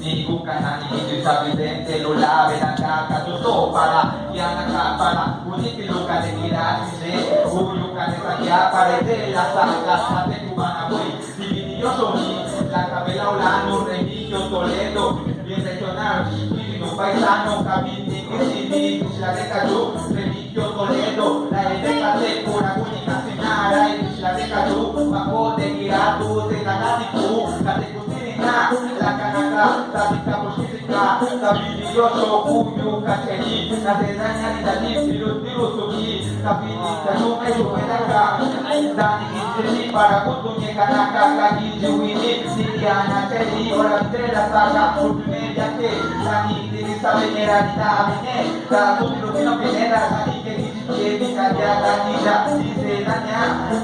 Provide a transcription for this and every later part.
ni bukan nani itu sabitente lo lave la caca tu para y anda para uni piluka de mira se uyuka de saquia para de la saca de cubana voy dividido la cabela olano remillo Toledo bien regional un paisano cabini que si la de Cayú remillo Toledo la de pura única sinara y la de Cayú bajo de giratu de la caticu la de la canaka, la pica posífica, la vidioso, cuyo cacheri, la tenaña y la lipiru, suki, la pinica, no me suena la ni para kutuñe canaka, la guilluini, siriana, cheri, ora entre la saga, media que, la ni sabe ni la ni la tutilutino pinera, la ni que ni callada, ni la ni se daña,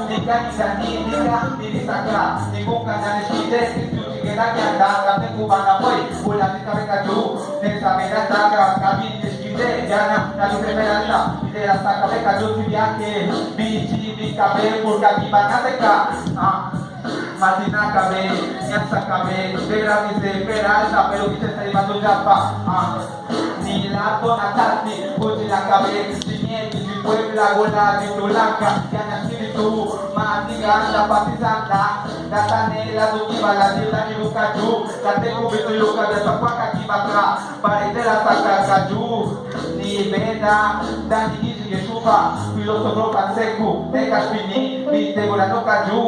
ni canisa, ni saca, ni busca, ni que anda kami kubana boy ulang kita mereka tu nesa mereka jaga kami diskite jana kalau mereka kita rasa kami kaju tibiake biji bikabe purga gimana mereka Madina kabe nyasa kabe vera mise vera pero kita saya bantu japa nila to natati pujila kabe sini di Puebla gola di Tulanca yang tu mati ganda patizanda datane la dukiba la dila ni bukaju kate kubitu yuka de pakwa kibatra parete la saka kaju ni beda dan hizi yesuba filosofo kanseku de kaspini ni te golano kaju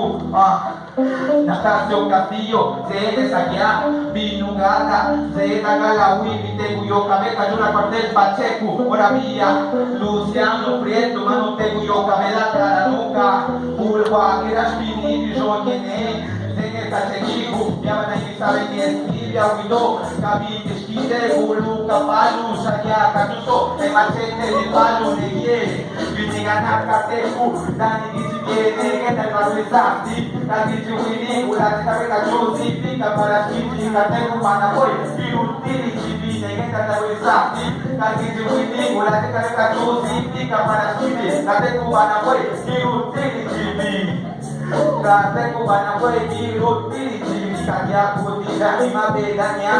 Natasio Castillo, se saquea, Vinugata, se Galawi, Viteguyo, Cabeca, Yura Cuartel, Pacheco, Moravilla, Luciano Prieto, Mano Teguyo, Camela, Taranuca, Pulva, Kiraspini, Joaquine, Zene Cachequico, Yamana Isabel, Esquivia, Guido, Cabi, Esquide, Bulu, Capalu, Saquea, Catuso, de Machete, de Palo, de Guie, Vinigana, Catecu, Dani, Viene, que te valoriza, Tadi Juwini, ulah kita kaju sipi kamera sipi katanya mana boy, diuti sipi dengan kata valoriza, Tadi Juwini, ulah kita kaju sipi kamera sipi katanya mana boy, diuti sipi, katanya mana boy, diuti sipi kaya putih dan lima bedanya,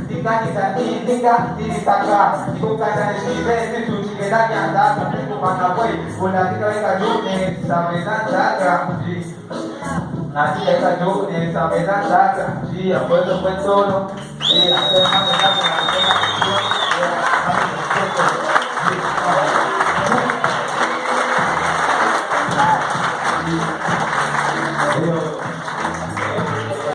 tiga di saka, bukan dari sipi itu bedanya, katanya mana boy, ulah kita kaju sampai dan Nanti kita duduk di sampai nanti, si apa tu betul, si apa yang kita